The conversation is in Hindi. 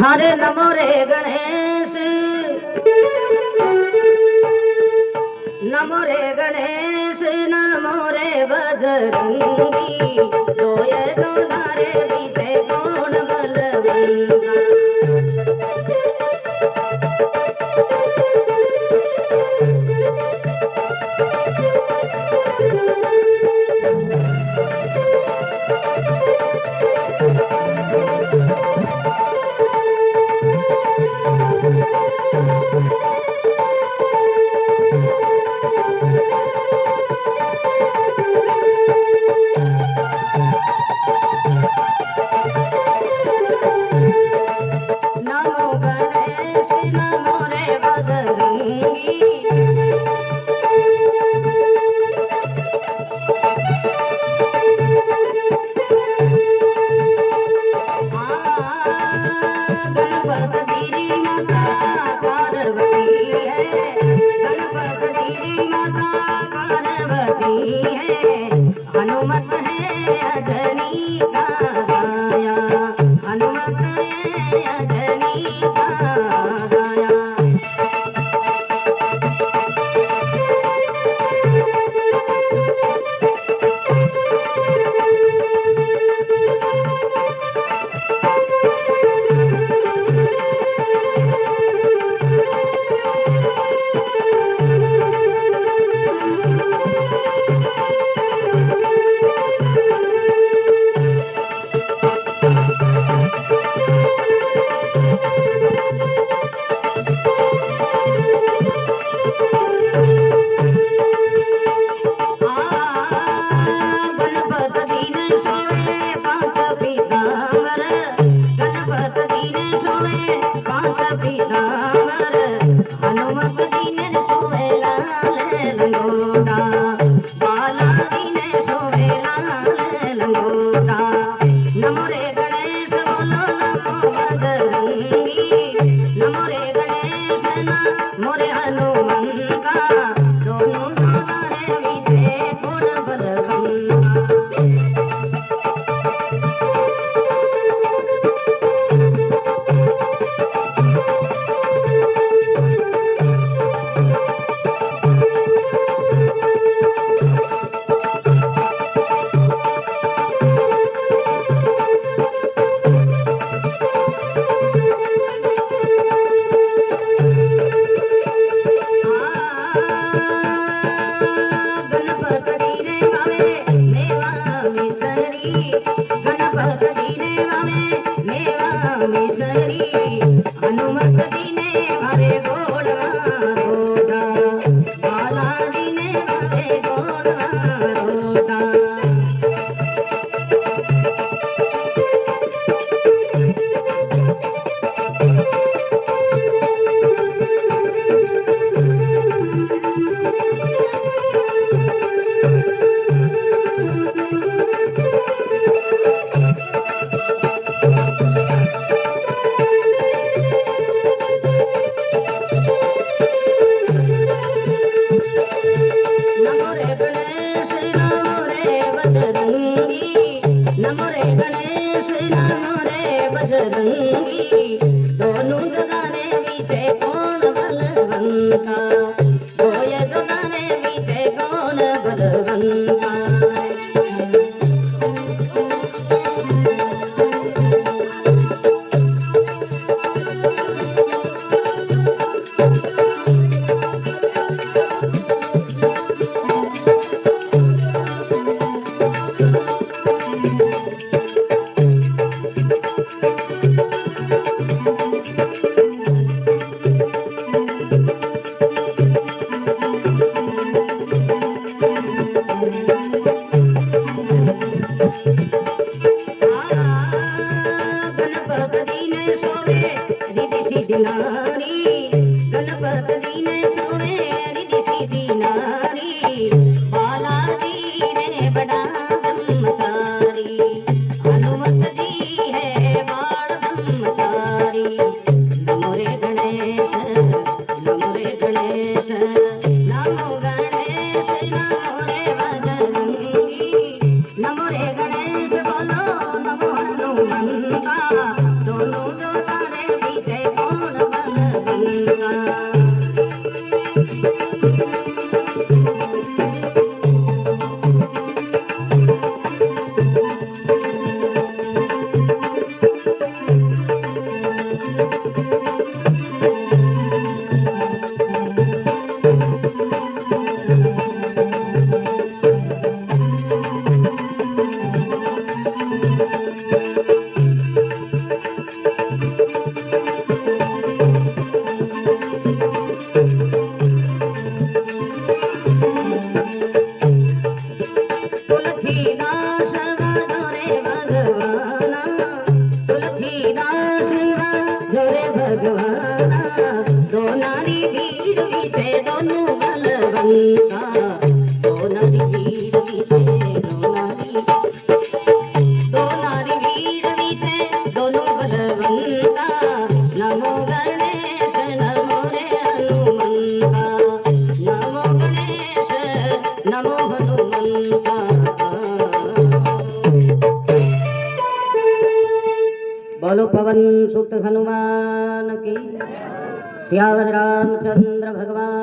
हरे नमो रे गणेश, नमो रे गणेश, नमो रे बजरंगी, दोय दो धारे बीते कौन बलवंता। नमो गणेश, नमो रे बजरंगी, गणपति री माता पार्वती है, गणपति री माता पार्वती है, हनुमत है अजनी का गाया, हनुमत है अजनी का गाया। हनुमत दीन सोए लाल लंगोटा, बाला दीन सोए लाल लंगोटा। नमो रे गणेश बोलो नमो बजरंगी, नमो रे गणेश नमो रे हनुमंता, दोनों सौदारे बीते कौन बलवंता। गणपति रे भावे मेवा मिसरी, गणपति रे भावे मेवा मिसरी, हनुमत दीने भावे गोड़ा गोड़ा, बाला दीने भावे गोड़ा गोड़ा। नमो रे गणेश, नमो रे बजरंगी, नमो रे गणेश, नमो रे बजरंगी, दोनों जगाने बीते कौन बलवंता, दोय जगाने बीते कौन बलवंता। गणपति ने सोवे रिद्धि सिद्धि नारी, गणपति ने सोवे रिद्धि सिद्धि नारी, बाला दीने बड़ा ब्रह्मचारी, हनुमत दी है बाल ब्रह्मचारी। नमो रे गणेश, नमो रे गणेश, नमो गणेश, नमो रे बजरंगी। रे गणेश बोलो नमो हनुमंता दोनों जो तारे पीछे कौन बलवंता तुलसीदास रे भगवाना तुलसीदास रे भगवाना दो नारी भीड़ बीते दोनों बलवंता दो नारी भीड़ बीते दो नारी भीड़ बीते दोनों बलवंता नमो गणेश नमो रे हनुमंता नमो गणेश नमो हनुमंता बोलो पवन सुत हनुमान की। श्यावर रामचंद्र भगवान।